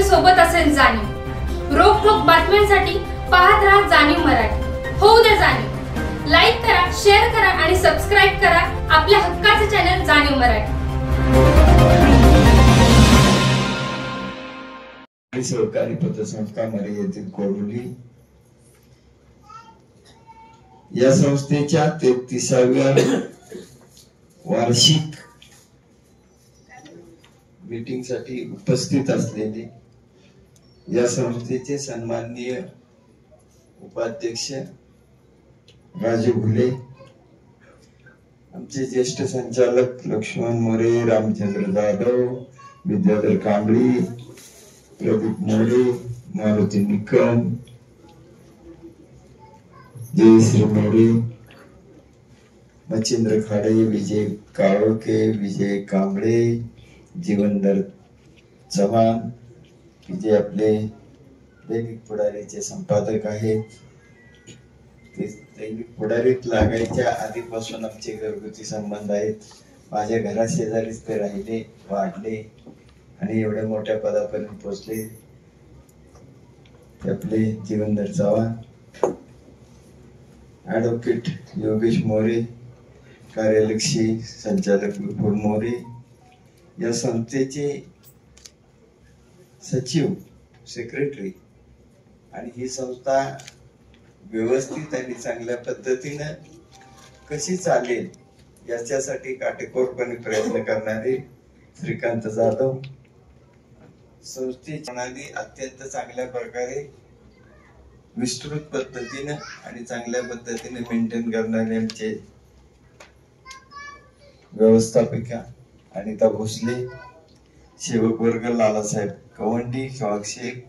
सोबत असेल जाणीव। रोखोक बातम्यांसाठी पाहत राहा जाणीव मराठी। होऊ दे जाणीव। लाईक करा, शेअर करा आणि सबस्क्राईब करा आपल्या हक्काचे चॅनल जाणीव मराठी। सहकारी पतसंस्था मरे येथील कोरोली या संस्थेच्या 33व्या वार्षिक मीटिंग साठी उपस्थित असलेले या संस्थेचे सन्माननीय उपाध्यक्ष राजू घुले, आमचे ज्येष्ठ संचालक लक्ष्मण मोरे, रामचंद्र जाधव, विद्याधर कांबळी, प्रदीप मोरे, मारुती निकम, जयश्री मोरे, मच्छिंद्र खाडे, विजय काळोखे, विजय कांबळे, जीवनधर चव्हाण, जे आपले दैनिक पुढारीचे संपादक आहेत। ते दैनिक पुढारीत लागायच्या आधीपासून आमचे घरगुती संबंध आहेत। माझ्या घराशेजारीच ते राहिले, वाढले आणि एवढ्या मोठ्या पदापर्यंत पोहोचले। आपले जीवनधर चव्हाण, ऍडव्होकेट योगेश मोरे, कार्यलक्षी संचालक विपुल मोरे, या संस्थेचे सचिव, सेक्रेटरी, आणि ही संस्था व्यवस्थित आणि चांगल्या पद्धतीने कशी चालेल याच्यासाठी काटेकोरपणे प्रयत्न करणारे श्रीकांत जाधव, संस्थेची प्रणाली अत्यंत चांगल्या प्रकारे विस्तृत पद्धतीने आणि चांगल्या पद्धतीने मेंटेन करणारे आमचे व्यवस्थापिका अनिता भोसले, सेवक वर्ग लालासाहेब कवंडी, शौक शेख,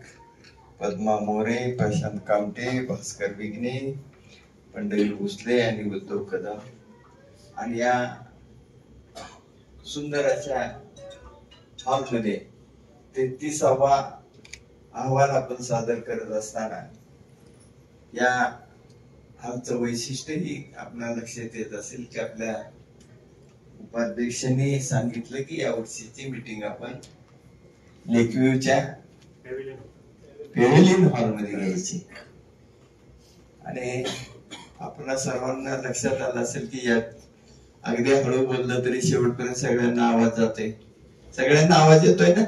पद्मा मोरे, प्रशांत कामटे, भास्कर विघ्ने, पंढरी भोसले आणि उद्धव कदम, आणि या सुंदर अशा हॉलमध्ये 33वा अहवाल आपण सादर करत असताना या हॉलचं वैशिष्ट्यही आपल्या लक्षात येत असेल की आपल्या उपाध्यक्षांनी सांगितलं की या वर्षीची मीटिंग आपण लेकव्ह्यूच्या पेव्हिलियन हॉलमध्ये घ्यायची। आणि आपल्या सर्वांना लक्षात आलं असेल की यात अगदी हळू बोललं तरी शेवटपर्यंत सगळ्यांना आवाज जातोय, सगळ्यांना आवाज येतोय ना।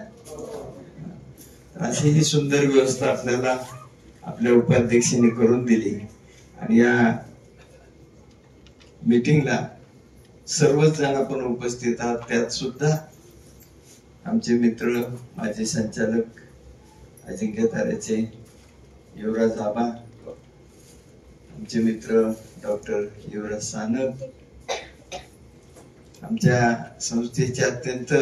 अशी ही सुंदर व्यवस्था आपल्याला आपल्या उपाध्यक्षांनी करून दिली। आणि या मीटिंगला सर्वच जण आपण उपस्थित आहात, त्यात सुद्धा आमचे मित्र, माझे संचालक अजिंक्य तारेचे युवराज आबा, आमचे मित्र डॉक्टर युवराज सानप, आमच्या संस्थेचे अत्यंत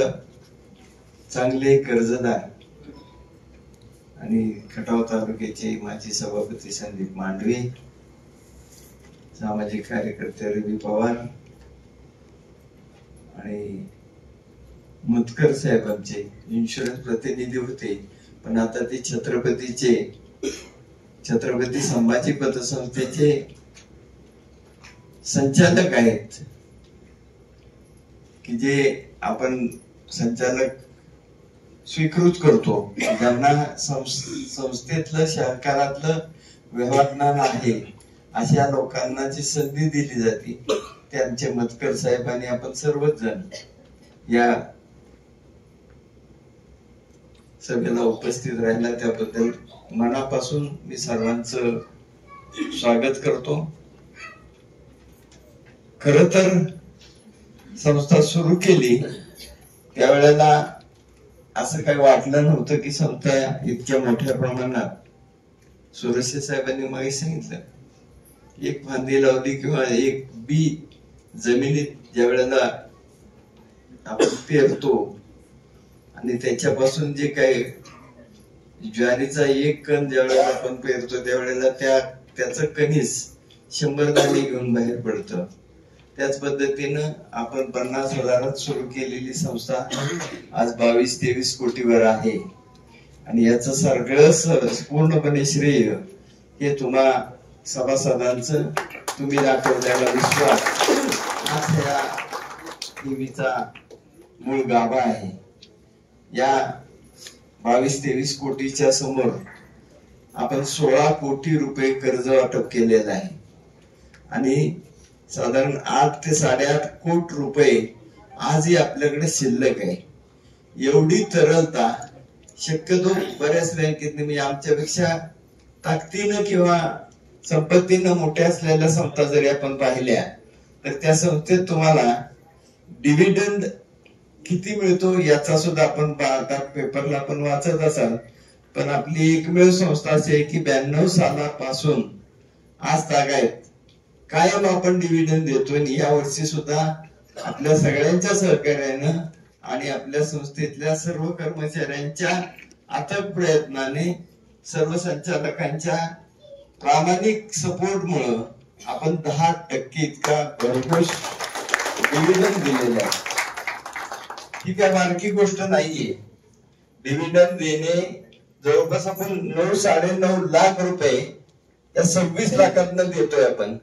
चांगले कर्जदार आणि खटाव तालुक्याचे माजी सभापती संदीप मांडवे, सामाजिक कार्यकर्ते रवी पवार आणि मुतकर साहेब आमचे इन्शुरन्स प्रतिनिधी होते, पण आता ते छत्रपती संभाजी पतसंस्थेचे संचालक आहेत, की जे आपण संचालक स्वीकृत करतो, ज्यांना संस्थेतलं सहकारातलं व्यवहार आहे अशा लोकांना जी संधी दिली जाते, त्यांचे मतकर साहेब आणि आपण सर्वच जण या सभेला उपस्थित राहिला त्याबद्दल मनापासून मी सर्वांचं स्वागत करतो। खर तर संस्था सुरू केली त्यावेळेला असं काही वाटलं नव्हतं की संस्था इतक्या मोठ्या प्रमाणात, सुरेश साहेबांनी मागे सांगितलं, एक फांदी लावली किंवा एक बी जमिनीत ज्या वेळेला आपण पेरतो आणि त्याच्यापासून जे काही ज्वारीचा एक कण ज्या वेळेला आपण पेरतो त्यावेळेला त्याचं कणीस 100 दाणे घेऊन बाहेर पडतं। त्याच पद्धतीनं आपण 50,000 सुरू केलेली संस्था आज 22-23 कोटीवर आहे। आणि याचं सगळं पूर्णपणे श्रेय हे तुम्हा सभासदांचं, तुम्ही दाखवलेला विश्वास हाच या टीव्हीचा मूळ गाभा आहे। या 22-23 कोटीच्या समोर आपण 16 कोटी रुपये कर्ज वाटप केलेलं आहे आणि साधारण 8 ते 8.5 कोटी रुपये आजही आपल्याकडे शिल्लक आहे. एवढी तरलता शक्यतो बऱ्याच बँकेत म्हणजे आमच्यापेक्षा ताकदीनं किंवा संपत्तीनं मोठ्या असलेल्या संस्था जरी आपण पाहिल्या तर त्या संस्थेत तुम्हाला डिव्हिडंड किती मिळतो याचा सुद्धा आपण पेपरला आपण वाचत असाल. पण आपली एकमेव संस्था अशी आहे की 92 सालापासून आज तागायत कायम आपण डिव्हिडंड देतोय आणि या वर्षी सुद्धा आपल्या सगळ्यांच्या सहकार्यानं आणि आपल्या संस्थेतल्या सर्व कर्मचाऱ्यांच्या अथक प्रयत्नाने सर्व संचालकांच्या प्रामाणिक सपोर्ट मुळे आपण 10% इतका भरघोस डिव्हिडंड दिलेला आहे. ही काय बारकी गोष्ट नाहीये. डिव्हिडंड देणे जवळपास आपण 9-9.5 लाख रुपये या 26 लाखातनं देतोय आपण.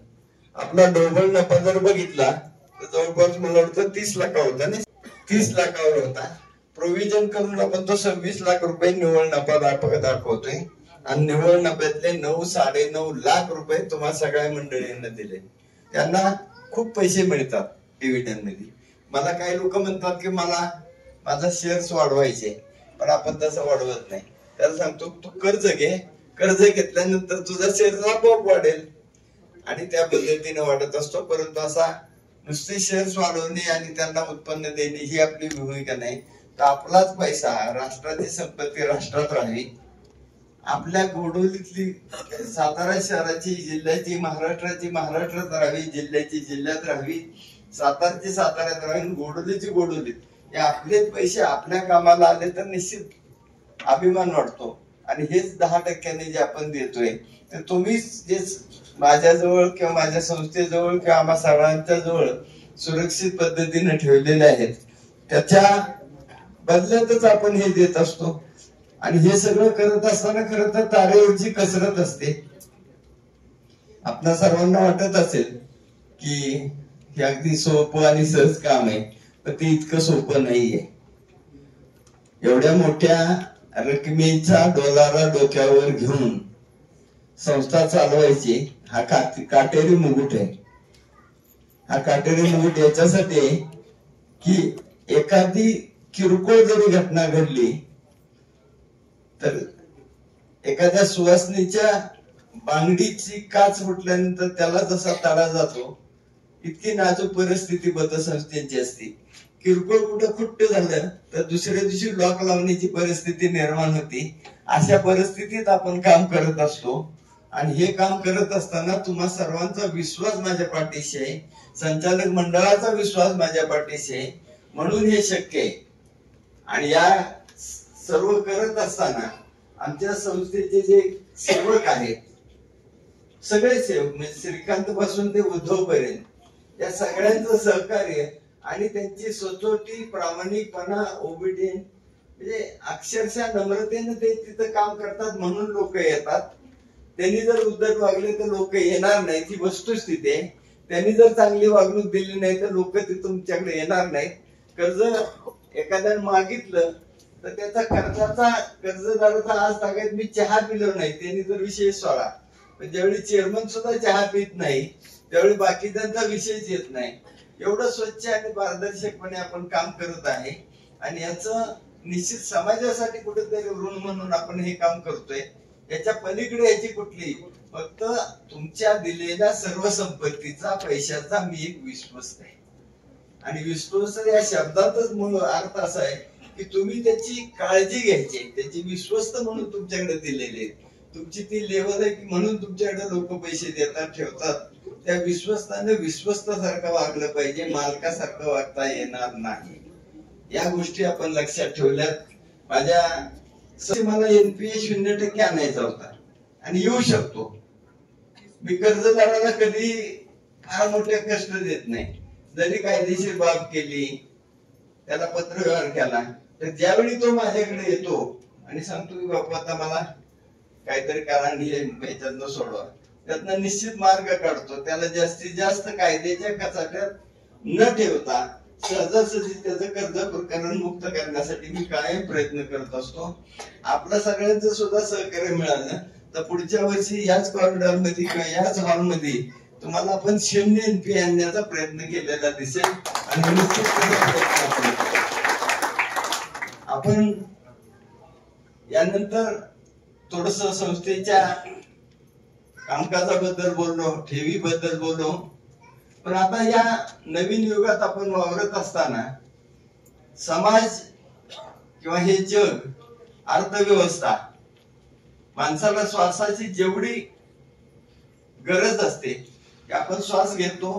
आपला ढोबळ नफा जर बघितला तर जवळपास मला वाटतं 30 लाखावर होता ना, 30 लाखावर होता. प्रोव्हिजन करून आपण तो 26 लाख रुपये निव्वळ नफा दाखवतोय आणि निव्वळ नफ्यातले 9-9.5 लाख रुपये तुम्हाला सगळ्या मंडळींना दिले. त्यांना खूप पैसे मिळतात डिव्हिडंड मध्ये. मला काही लोक म्हणतात की मला माझा शेअर्स वाढवायचे, पण आपण तसं वाढवत नाही. त्याला सांगतो तू कर्ज घे, कर्ज घेतल्यानंतर तुझा शेअर्स आपोआप वाढेल आणि त्या पद्धतीने वाढत असतो. परंतु असा नुसते शेअर्स वाढवणे आणि त्यांना उत्पन्न देणे ही आपली भूमिका नाही. तर आपलाच पैसा, राष्ट्राची संपत्ती राष्ट्रात राहावी. आपल्या गोडोलीतली सातारा शहराची, जिल्ह्याची, महाराष्ट्राची महाराष्ट्रात राहावी, जिल्ह्याची जिल्ह्यात राहावी, सातारची साताऱ्यात राहावी, गोडोलीची गोडोलीत. हे आपलेच पैसे आपल्या कामाला आले तर निश्चित अभिमान वाटतो. आणि हेच 10% जे आपण देतोय तर तुम्हीच जे माझ्याजवळ किंवा माझ्या संस्थेजवळ किंवा आम्हा सर्वांच्या जवळ सुरक्षित पद्धतीने ठेवलेले आहेत, त्याच्या बदल्यातच आपण हे देत असतो. आणि हे सगळं करत असताना खरं तर तारेवरची कसरत असते. आपल्या सर्वांना वाटत असेल की हे अगदी सोपं आणि सहज काम आहे, पण ते इतकं सोपं नाहीये. एवढ्या मोठ्या रकमेचा डोलारा डोक्यावर घेऊन संस्था चालवायची हा काटेरी मुकुट आहे. हा काटेरी मुकुट याच्यासाठी की एखादी किरकोळ जरी घटना घडली तर एखाद्या सुवासनीच्या बांगडीची काच फुटल्यानंतर त्याला जसा तडा जातो इतकी नाजूक परिस्थिती पतसंस्थेची असते. किरकोळ कुठं खुट्ट झालं तर दुसऱ्या दिवशी लॉक लावण्याची परिस्थिती निर्माण होती. अशा परिस्थितीत आपण काम करत असतो आणि हे काम करत असताना तुम्हा सर्वांचा विश्वास माझ्या पाठीशी आहे, संचालक मंडळाचा विश्वास माझ्या पाठीशी आहे, म्हणून हे शक्य आहे. आणि या सर्व करत असताना आमच्या संस्थेचे जे सेवक आहेत, सगळे सेवक म्हणजे श्रीकांत पासून ते उद्धव पर्यंत या सगळ्यांचं सहकार्य आणि त्यांची सचोटी, प्रामाणिकपणा, ओबिडियंट म्हणजे अक्षरशः नम्रतेने ते तिथं काम करतात म्हणून लोक येतात. त्यांनी जर उद्धट वागले तर लोक येणार नाही, ती वस्तुस्थिती आहे. त्यांनी जर चांगली वागणूक दिली नाही तर लोक ते तुमच्याकडे येणार नाहीत. कर्ज एखाद्याने मागितलं तर त्याचा कर्जदाराचा आज तागायत मी चहा पिलो नाही त्यांनी जर विषय सोडा, पण ज्यावेळी चेअरमन सुद्धा चहा पित नाही त्यावेळी बाकीच्यांचा विषयच येत नाही. एवढं स्वच्छ आणि पारदर्शकपणे आपण काम करत आहे आणि याचं निश्चित समाजासाठी कुठेतरी ऋण म्हणून आपण हे काम करतोय. याच्या पलीकडे याची कुठली, फक्त तुमच्या दिलेल्या सर्व संपत्तीचा, पैशाचा मी एक विश्वस्त आहे. आणि विश्वस्त या शब्दातच मूळ अर्थ असा आहे की तुम्ही त्याची काळजी घ्यायची, त्याची विश्वस्त म्हणून तुमच्याकडे दिलेले. तुमची ती लेवल आहे की म्हणून तुमच्याकडे लोक पैसे देतात, ठेवतात. त्या विश्वस्ताने विश्वस्तासारखं वागलं पाहिजे, मालकासारखं वागता येणार नाही. या गोष्टी आपण लक्षात ठेवल्यात. मला एनपीए 0% आणायचा होता आणि येऊ शकतो. मी कर्जदाराला कधी फार मोठे कष्ट देत नाही. जरी कायदेशीर बाब केली, त्याला पत्रव्यवहार केला, तर ज्यावेळी तो माझ्याकडे येतो आणि सांगतो की बाप्पा आता मला काहीतरी कारण याच्यातनं सोडवा, त्यातनं निश्चित मार्ग काढतो. त्याला जास्तीत जास्त कायद्याच्या कचाट्यात न ठेवता सहजासहजी त्याचं कर्ज प्रकरण मुक्त करण्यासाठी मी कायम प्रयत्न करत असतो. आपल्या सगळ्यांचं सुद्धा सहकार्य मिळालं तर पुढच्या वर्षी याच कॉरिडॉर मध्ये किंवा याच हॉल मध्ये तुम्हाला आपण 0 NPA आणण्याचा प्रयत्न केलेला दिसेल आणि निश्चितपणे आपण यानंतर थोडस संस्थेच्या कामकाजाबद्दल बोललो, ठेवीबद्दल बोललो. पण आता या नवीन युगात आपण वावरत असताना समाज किंवा हे जग, अर्थव्यवस्था, माणसाला श्वासाची जेवढी गरज असते की आपण श्वास घेतो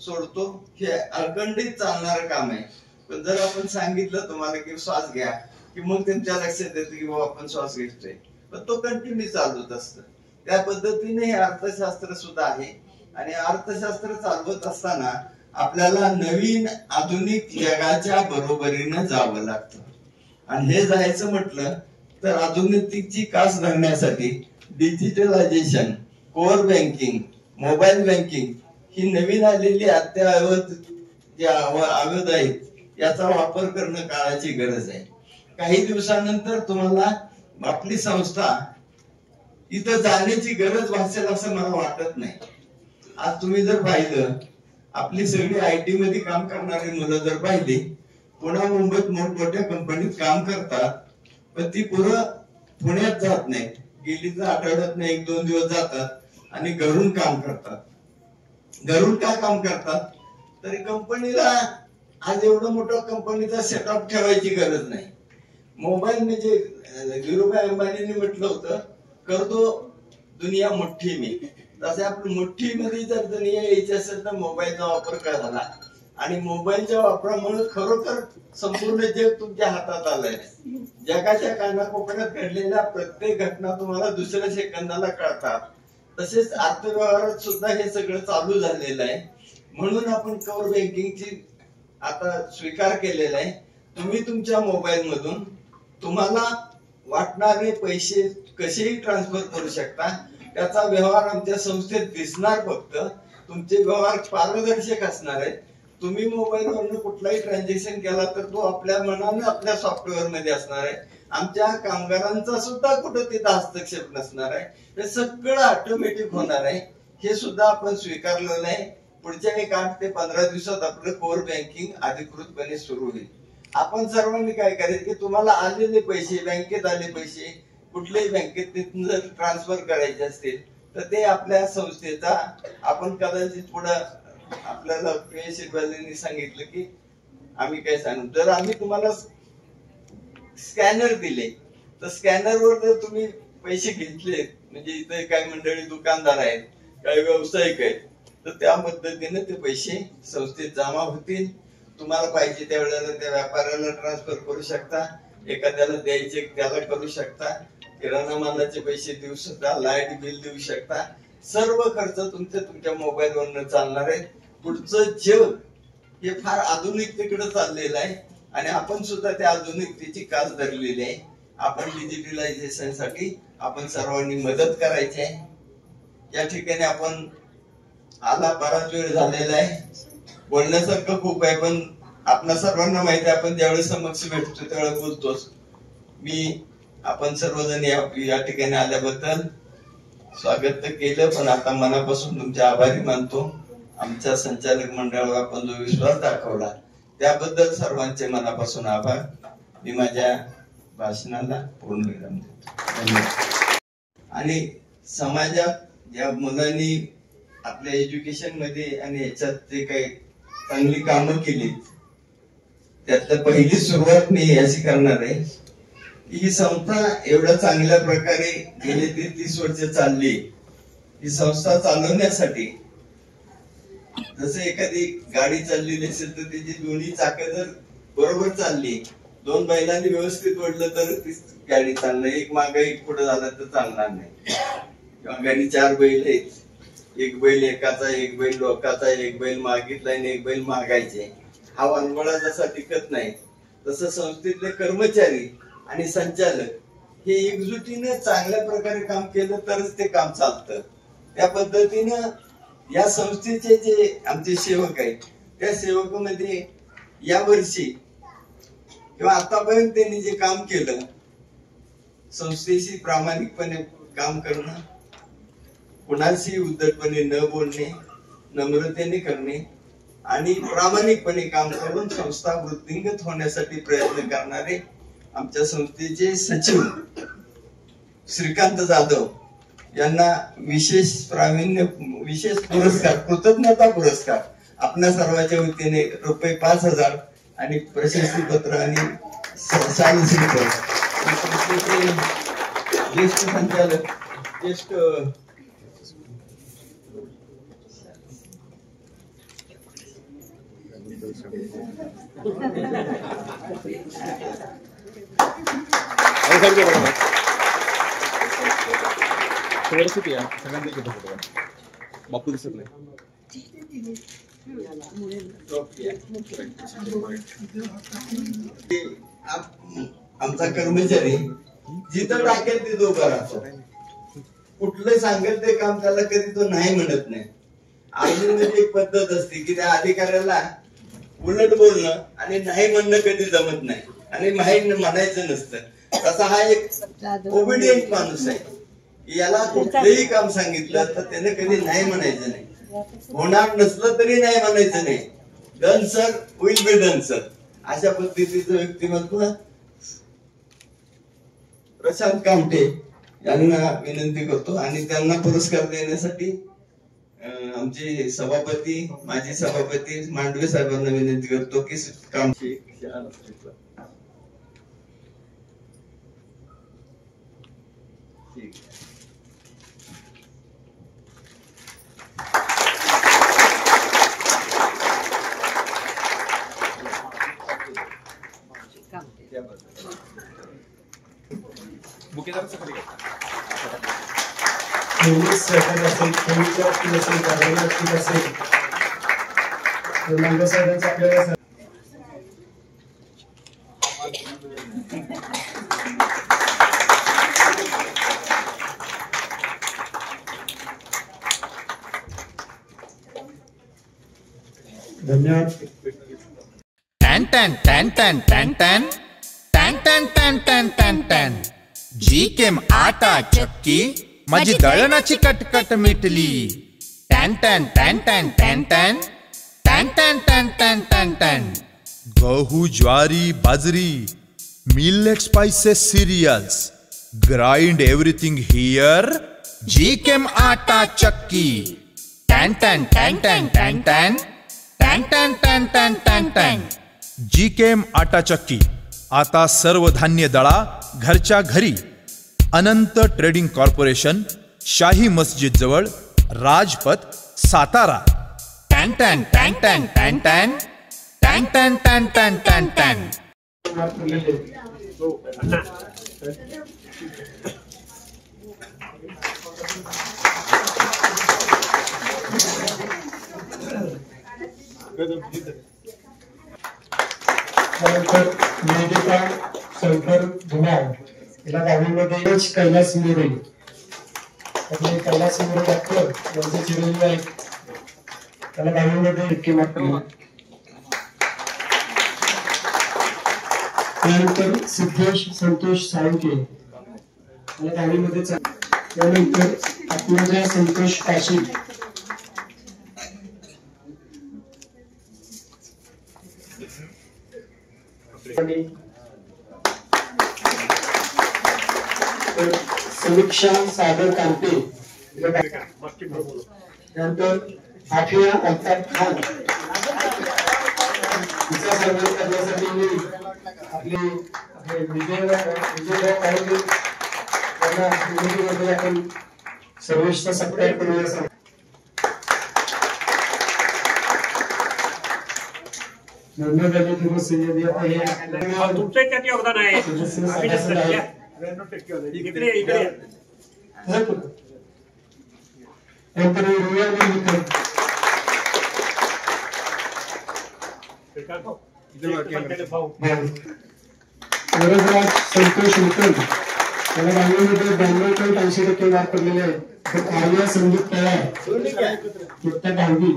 सोडतो हे अखंडित चालणारं काम आहे. पण जर आपण सांगितलं तुम्हाला की श्वास घ्या की मग त्यांच्या लक्षात येतं की बाबा आपण श्वास घेतोय, पण तो कंटिन्यू चालवत असतं. त्या पद्धतीने हे अर्थशास्त्र सुद्धा आहे आणि अर्थशास्त्र चालवत असताना आपल्याला नवीन आधुनिक जगाच्या बरोबरीनं जावं लागतं. आणि हे जायचं म्हटलं तर आधुनिकतेची कास धरण्यासाठी digitalization, core banking, mobile banking ही नवीन आलेली अत्यावध जे अवध आहेत याचा वापर करणं काळाची गरज आहे. काही दिवसानंतर तुम्हाला आपली संस्था इथं जाण्याची गरज भासेल असं मला वाटत नाही. आज तुम्ही जर पाहिलं आपली सगळी IT मध्ये काम करणारी मुलं जर पाहिली, पुन्हा मुंबईत मोठमोठ्या कंपनीत काम करतात, पण ती पुण्यात जात नाहीत. गेली तर आठवड्यात 1-2 दिवस जातात आणि घरून काम करतात. घरून काय काम करतात तरी कंपनीला आज एवढं मोठं कंपनीचा सेटअप ठेवायची गरज नाही. मोबाईल म्हणजे धीरूभाई अंबानींनी म्हटलं होतं, कर दो दुनिया मुठ्ठी में. तसे आपली मुठ्ठी मध्ये जर दुनिया यायची असेल तर मोबाईलचा वापर करा. आणि मोबाईलच्या वापरामुळे खरोखर संपूर्ण जग तुमच्या हातात आलंय. जगाच्या कानाकोपऱ्यात घडलेल्या प्रत्येक घटना तुम्हाला दुसऱ्या सेकंदाला कळतात. तसेच अर्थव्यवहारात सुद्धा हे सगळं चालू झालेलं आहे. म्हणून आपण कोअर बँकिंगची आता स्वीकार केलेला आहे. तुम्ही तुमच्या मोबाईल मधून तुम्हाला वाटणारे पैसे कसेही ट्रान्सफर करू शकता. त्याचा व्यवहार आमच्या संस्थेत दिसणार, फक्त तुमचे व्यवहार पारदर्शक असणार आहेत. तुम्ही मोबाईलवरून कुठलाही ट्रान्झॅक्शन केला तर तो आपल्या मनाने आपल्या सॉफ्टवेअर मध्ये असणार आहे. आमच्या कामगारांचा सुद्धा कुठे तिथं हस्तक्षेप नसणार आहे. हे सगळं ऑटोमॅटिक होणार आहे. हे सुद्धा आपण स्वीकारलेलं आहे. पुढच्या 8 ते 15 दिवसात आपलं कोअर बँकिंग अधिकृतपणे सुरू होईल. आपण सर्वांनी काय करायचं की तुम्हाला आलेले पैसे, बँकेत आले पैसे कुठल्याही बँकेत जर ट्रान्सफर करायचे असतील तर ते आपल्या संस्थेचा आपण कदाचित पुढे आपल्याला PSC सांगितलं की आम्ही काय सांगू, जर आम्ही तुम्हाला स्कॅनर दिले तर स्कॅनरवर जर तुम्ही पैसे घेतले, म्हणजे इथे काही मंडळी दुकानदार आहेत, काही व्यावसायिक आहेत, तर त्या पद्धतीने ते पैसे संस्थेत जमा होतील. तुम्हाला पाहिजे त्यावेळेला त्या व्यापाऱ्याला ट्रान्सफर करू शकता, एखाद्याला द्यायचे त्याला करू शकता, किराणा मालाचे पैसे देऊ शकता, लाईट बिल देऊ शकता. सर्व खर्च तुमच्या मोबाईल वरनं चालणार आहे. पुढचं जग हे फार आधुनिकतेकडे चाललेलं आहे आणि आपण सुद्धा त्या आधुनिकतेची कास धरलेली आहे. आपण डिजिटलायझेशन साठी आपण सर्वांनी मदत करायची आहे. या ठिकाणी आपण आला बराच वेळ झालेला आहे, बोलण्यासारखं खूप आहे, पण आपल्या सर्वांना माहिती आहे आपण ज्यावेळेस समक्ष भेटतो त्यावेळेस बोलतोच. आपण सर्वजण या ठिकाणी आल्याबद्दल स्वागत तर केलं, पण आता मनापासून तुमचे आभारी मानतो. आमच्या संचालक मंडळावर आपण जो विश्वास दाखवला त्याबद्दल सर्वांचे मनापासून आभार. मी माझ्या भाषणाला पूर्णविराम देतो. धन्यवाद. आणि समाजात ज्या मुलांनी आपल्या एज्युकेशन मध्ये आणि याच्यात जे काही चांगली कामं केली त्यातलं पहिली सुरुवात मी याची करणार आहे. ही संस्था एवढ्या चांगल्या प्रकारे गेले 30 वर्ष चालली. ही संस्था चालवण्यासाठी जसं एखादी गाडी चाललेली असेल तर त्याची दोन्ही चाकं जर बरोबर चालली, 2 बैलांनी व्यवस्थित ओढलं तर ती गाडी चालणार. एक मागे एक पुढे झाला तर चालणार नाही. किंवा गाडी 4 बैल आहेत, एक बैल एकाचा, एक बैल लोकाचा, एक बैल मागितला आणि एक बैल मागायचे, हा वनवळा जसा टिकत नाही तसं संस्थेतले कर्मचारी आणि संचालक हे एकजुटीने चांगल्या प्रकारे काम केलं तरच ते काम चालतं. त्या पद्धतीनं या संस्थेचे जे आमचे सेवक आहेत त्या सेवकामध्ये या वर्षी किंवा आतापर्यंत त्यांनी जे काम केलं, संस्थेशी प्रामाणिकपणे काम करणं, कुणाशी उद्धटपणे न बोलणे, नम्रतेने करणे आणि प्रामाणिकपणे काम करून संस्था वृद्धिंगत होण्यासाठी प्रयत्न करणारे आमच्या संस्थेचे सचिव श्रीकांत जाधव यांना विशेष प्रावीण्य, विशेष पुरस्कार, कृतज्ञता पुरस्कार आपल्या सर्वांच्या वतीने ₹5,000 आणि प्रशस्ती पत्र आणि 40 रुपये ज्येष्ठ संचालक, ज्येष्ठ बापू दिसत नाही. आमचा कर्मचारी जिथं टाकेल ते उभा राहतो. कुठलं सांगेल ते काम त्याला कधी तो नाही म्हणत नाही. आर्मीमध्ये एक पद्धत असते की त्या अधिकाऱ्याला उलट बोलणं आणि नाही म्हणणं कधी जमत नाही आणि म्हणायचं नसतं. तसा हा एक ओबिडियंट माणूस आहे. याला कुठलंही काम सांगितलं तर त्याने कधी नाही म्हणायचं नाही. होणार नसलं तरी नाही म्हणायचं नाही. Done sir, will be done sir, अशा पद्धतीचं व्यक्तिमत्व प्रशांत कामटे यांना विनंती करतो. आणि त्यांना पुरस्कार देण्यासाठी आमचे सभापती, माजी सभापती मांडवे साहेबांना विनंती करतो की कामटे धन्यवाद. टन टन टन टन टन टन टन टन टन टन टन टन जीकेम आटा चक्की माझी दळणाची कटकट मिटली. टन टन टन टन टन टन टन टन टन टन टन टन गहू, ज्वारी, बाजरी, millet, spices, cereals, grind everything here. जीकेम आटा चक्की. टन टन टन टन टन टन टन टन टन टन टन टन जीकेम आटा चक्की आता सर्व धान्य दळा घरच्या घरी. अनंत ट्रेडिंग कॉर्पोरेशन, शाही मस्जिद जवळ, राजपथ, सातारा. टन टन टन टन टन टन टन टन टन टन टन टन. त्यानंतर मेडिका शंकर धुमाळ याला गावीमध्ये कैलास मोरे, आपले कैलास मोरे डॉक्टर यांचे चिरंजीव आहेत, त्याला गावीमध्ये किंमत. त्यानंतर सिद्धेश संतोष साळुंके याला गावीमध्ये. त्यानंतर आत्मजा संतोष काशी, समीक्षा सागर कांते, त्यानंतर आफिया अल्ताफ खान तिचा सन्मान करण्यासाठी मी आपले विजयराव काळे यांना विनंती आपण सर्वेचा सत्कार करूया. तुमचं त्यात योगदान आहे. संतोष मुकल त्याला गांधीमध्ये 92.80% मार्क पडलेले आहेत. आर्या संदीप तयार, दहावी.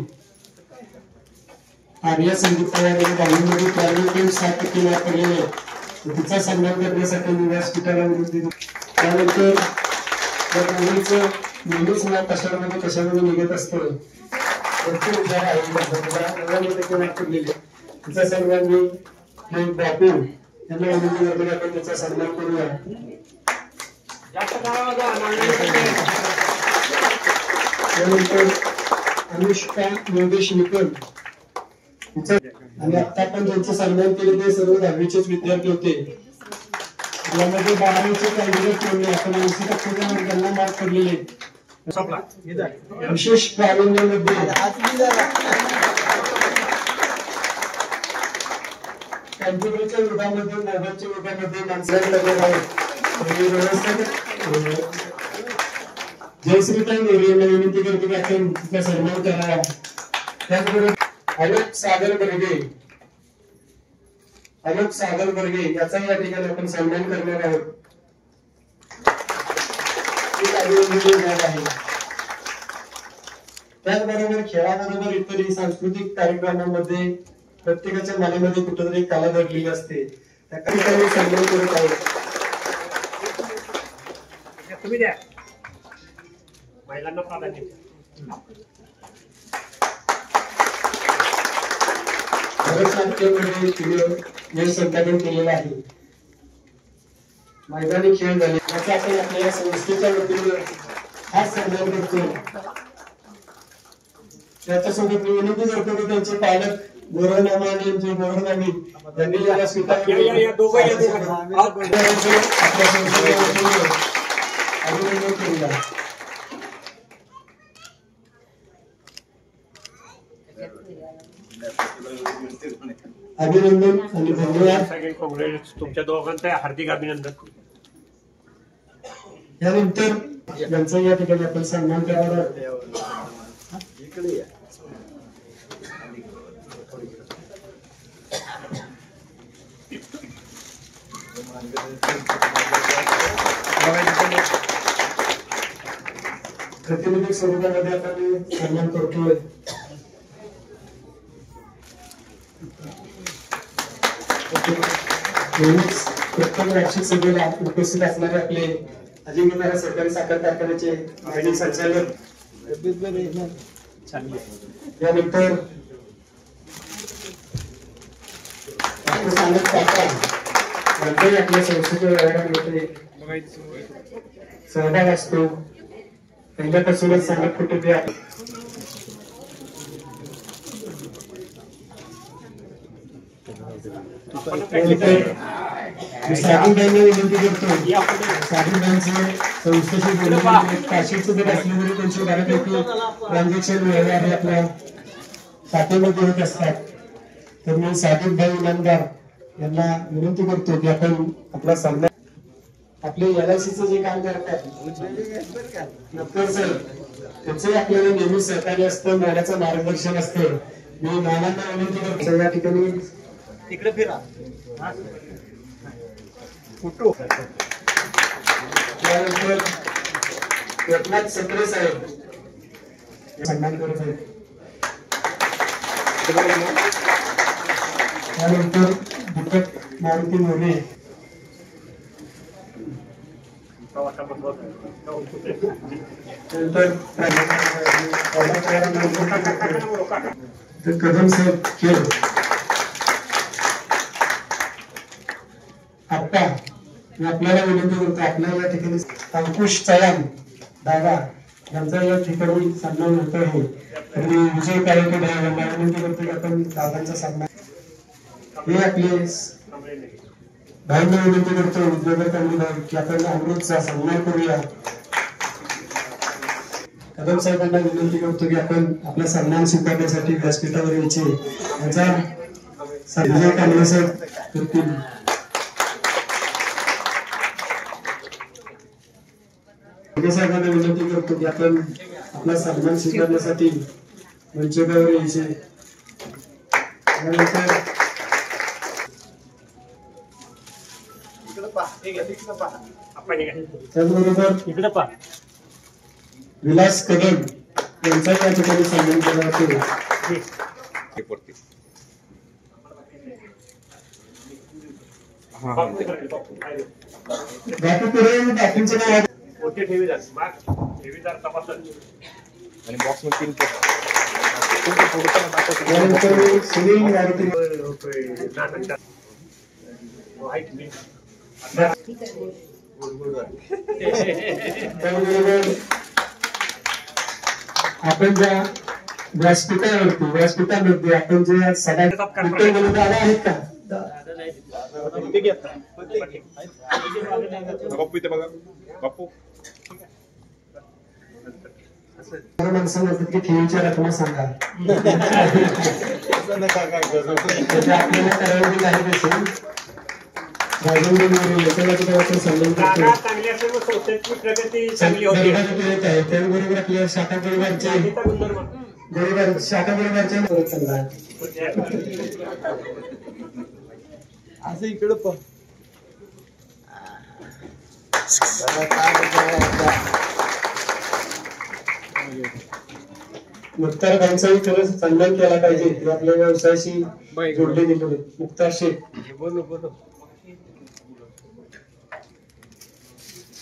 आर्या संदीप पवार यांनी बांगलुरूमध्ये प्रायव्हेट 7% मार्क पडलेले तिचा सन्मान करण्यासाठी मी व्यासपीठाला विनंती करतो। त्यानंतर नेहमीच ना कशामध्ये निघत असतो भरपूर विचार आहे 99% मार्क पडलेले तिचा सन्मान मी बापू यांना विनंती करतो की आपण त्याचा सन्मान करूया। त्यानंतर अनुष्का योगेश निकम आणि आता पण ज्यांचे सन्मान केले ते सर्व 10वीचेच विद्यार्थी होते। यामध्ये 12वीचे कॅन्डिडेट ठेवले आपण 80% त्यांना मार्क पडलेले विशेष प्रावीण्यमध्ये कॅम्प्युटरच्या विभागामध्ये मोबाईलच्या विभागामध्ये माणसांना जयश्रीताई मोरे यांना विनंती करतो की आपण तिचा सन्मान करावा। त्याचबरोबर आलोक सागर बर्गे याचा या ठिकाणी आपण सन्मान करणार आहोत। त्याचबरोबर खेळाबरोबर इतर सांस्कृतिक कार्यक्रमांमध्ये प्रत्येकाच्या मनामध्ये कुठेतरी कला दडलेली असते त्या ठिकाणी सन्मान करत आहोत। तुम्ही द्या महिलांना प्राधान्य भरतनाट्यमध्ये संपादन केलेलं आहे। मैदानी खेळ झाले याचा आपण आपल्या संस्थेच्या वतीने हा सन्मान करतो। त्याच्यासोबत मी विनंती करतो की त्यांचे पालक गौरवनामा आणि यांचे गौरवनामी यांनी याला स्वीकारले अभिनंदन करूया। अभिनंदन आणि धन्यवाद तुमच्या दोघांचं हार्दिक अभिनंदन। यानंतर यांचा या ठिकाणी आपण सन्मान करावा। प्रतिनिधी स्वरूपामध्ये आपण सन्मान करतोय। प्रत्येक वार्षिक सभेला उपस्थित असणारे आपले अजिंक्यतारा सरकारी साखर कारखान्याचे माजी संचालक त्यानंतर आपल्या संस्थेच्या व्यवहारामध्ये सहभाग असतो। पहिल्यापासूनच सांगत कुठे साधूबाईंना विनंती करतो साधूबाईंचे संस्थेशी काशीचं जर असले तरी त्यांचे बऱ्यापैकी ट्रान्झॅक्शन व्यवहार आपल्या खात्यामध्ये होत असतात। तर मी साधूबाई इनामदार यांना विनंती करतो की आपण आपला सन्मान आपले LICचं जे काम करतात नक्कर सर त्याचे आपल्याला नेहमी सहकार्य असतं नाण्याचं मार्गदर्शन असतं। मी नानांना विनंती करतो या ठिकाणी तिकडे फिरा फोटो त्यानंतर एकनाथ सकरे साहेब सन्मान करत आहेत। त्यानंतर दीपक मारुती मोरे तर कदम साहेब खेळ आप्पा आपल्याला विनंती करतो आपल्या या ठिकाणी अंकुश चव्हाण दादा यांचा या ठिकाणी सन्मान होत आहे। तर मी विजय कार्यक्रम यांना विनंती करतो की आपण दादांचा सन्मान हे आपले भाईंना विनंती करतो उद्योजकांना की आपण अमृतचा सन्मान करूया। कदम साहेबांना विनंती करतो की आपण आपला सन्मान स्वीकारण्यासाठी व्यासपीठावर यायचे याचा विजय कांबळे साहेब करतील। साहेबांना विनंती करतो की आपण आपला सन्मान स्वीकारण्यासाठी मंचावर यायचे। त्यानंतर त्याचबरोबर इकडे पहा विलास कदम यांचा या ठिकाणी सन्मान केला जातो। बापू पुढे बापूंचं नाव कोणते ठेवीदार ठेवीदार तपासत आणि बॉक्स मध्ये 3 त्यानंतर सुनील गाडगे आपण ज्या व्यासपीठामध्ये आपण जे सगळ्यात उत्तर बोलत आला आहेत का बापू इथे बघा बापू माणसं म्हणतात की ठेवीच्या रकमा सांगा आपल्याला करावं नाही असेल राजेंद्र मोरे याच्याबद्दल सन्मान करतो चांगली असेल संस्थेची प्रगती चांगली होते त्याचबरोबर आपल्या शाखा परिवारचे बरोबर शाखा परिवारच्या मदत चालला असं इकडं पण मुख्तार भाईंचाही खरंच सन्मान केला पाहिजे ते आपल्या व्यवसायाशी जोडले गेलेले मुख्तार शेख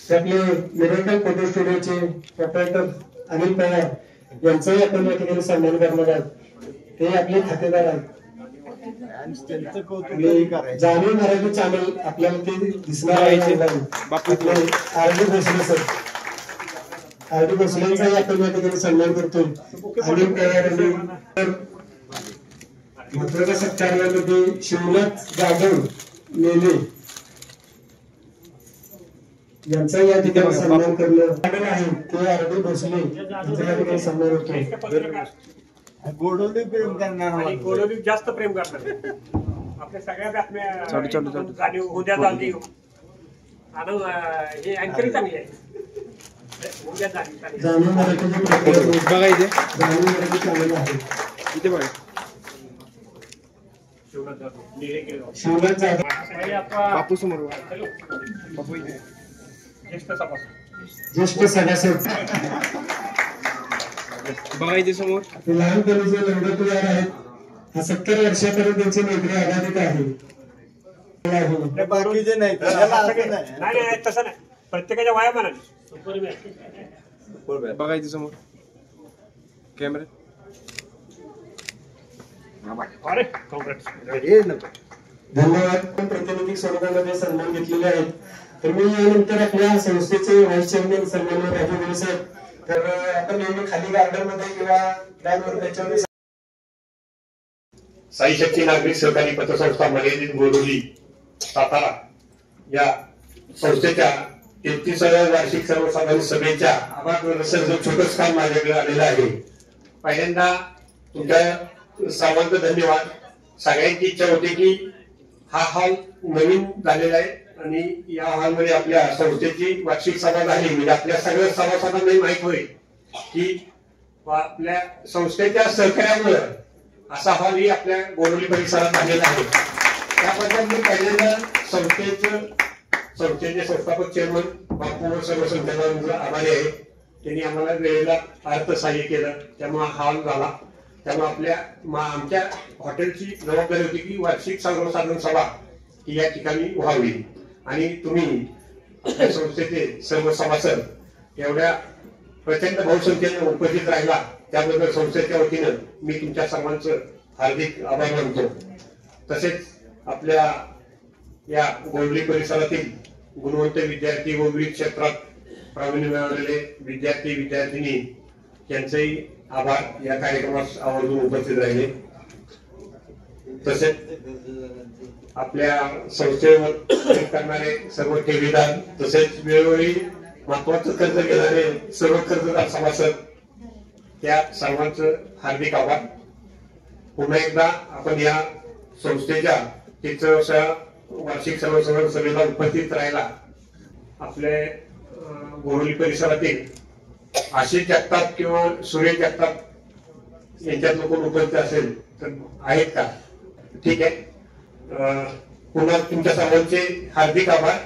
ते आपले मिरेकल फोटो स्टुडिओचे प्रोप्रायटर अनिल पवार यांचाही आपण या ठिकाणी सन्मान करणार आहोत ते आपले खातेदार आहेत जाणीव मराठी चॅनल आपल्याला ते दिसणार आहे आरडी भोसले सर आरडी भोसलेंचाही आपण या ठिकाणी सन्मान करतोय अनिल पवार महत्वाच्या सत्कार्यामध्ये शिवनाथ जाधव मेले यांचा या ठिकाणी सन्मान करणं आहे ते आरडी भोसले यांचा या ठिकाणी सन्मान होतोय गोडोली प्रेम करणार आणि गोडोली जास्त प्रेम करणार आपल्या सगळ्या बातम्या जाणीव उद्या जाणीव आणि हे अँकरी चांगली आहे उद्या जाणीव जाणून मराठीची प्रक्रिया बघा इथे जाणून मराठी चॅनल आहे इथे बघा शिवनाथ जाधव बापू समोर बापू इथे ज्येष्ठ सभासद बघा इथे समोर लहानपणी जे लंडतदार आहेत हा 70 वर्षापर्यंत त्यांची नोकरी अबाधित आहे बाकीचे नाही नाही तसं नाही प्रत्येकाच्या वया म्हणाली बघा इथे समोर कॅमेरा अरे काँग्रेस धन्यवाद प्रतिनिधी स्वरूपामध्ये सन्मान घेतलेले आहेत तर मी यानंतर आपल्या संस्थेचे व्हाईस चेअरमन सन्माननीय राजू गोरे साहेब तर आपण नेहमी खाली गार्डन मध्ये किंवा ग्राउंडवर त्याच्यावर साई शक्ती नागरिक सहकारी पतसंस्था मर्यादित गोडोली सातारा या संस्थेच्या 33व्या वार्षिक सर्वसाधारण सभेच्या आभार प्रदर्शनाचं छोटंच काम माझ्याकडे आलेलं आहे. पहिल्यांदा तुमच्या सर्वांचं धन्यवाद. सगळ्यांची इच्छा होती की हा हॉल नवीन झालेला आहे आणि या हॉलमध्ये आपल्या संस्थेची वार्षिक सभा झाली म्हणजे आपल्या सगळ्या सभासदांनाही माहित होईल की आपल्या संस्थेच्या सहकार्यामुळे असा हॉल ही आपल्या गोडोली परिसरात झालेला आहे. त्याबद्दल मी पहिल्यांदा संस्थेचे संस्थापक चेअरमन बापू सर्व संचालकांचा आभारी आहे. त्यांनी आम्हाला वेळेला अर्थसहाय्य केलं त्यामुळे हॉल झाला. त्यामुळे आमच्या हॉटेलची जबाबदारी होती की वार्षिक सर्वसाधारण सभा ही या ठिकाणी व्हावी आणि तुम्ही आपल्या संस्थेचे सर्व सभासद एवढ्या प्रचंड बहुसंख्येने उपस्थित राहिला त्याबद्दल संस्थेच्या वतीनं मी तुमच्या सर्वांचं हार्दिक आभार मानतो. तसेच आपल्या या गोडोली परिसरातील गुणवंत विद्यार्थी व विविध क्षेत्रात प्रावीण्य मिळवलेले विद्यार्थी विद्यार्थिनी यांचेही आभार या कार्यक्रमास आवर्जून उपस्थित राहिले. तसेच आपल्या संस्थेवर करणारे सर्व ठेवीदार तसेच वेळोवेळी महत्वाचं कर्ज घेणारे सर्व कर्जदार सभासद त्या सर्वांचं हार्दिक आभार. पुन्हा एकदा आपण या संस्थेच्या 33व्या वार्षिक सर्वसाधारण सभेला उपस्थित राहिला. आपले गोडोली परिसरातील आशिष जगताप किंवा सुरेश जगताप यांच्यात कोण उपस्थित असेल तर आहेत का? ठीक आहे. पुन्हा तुमच्या सर्वांचे हार्दिक आभार.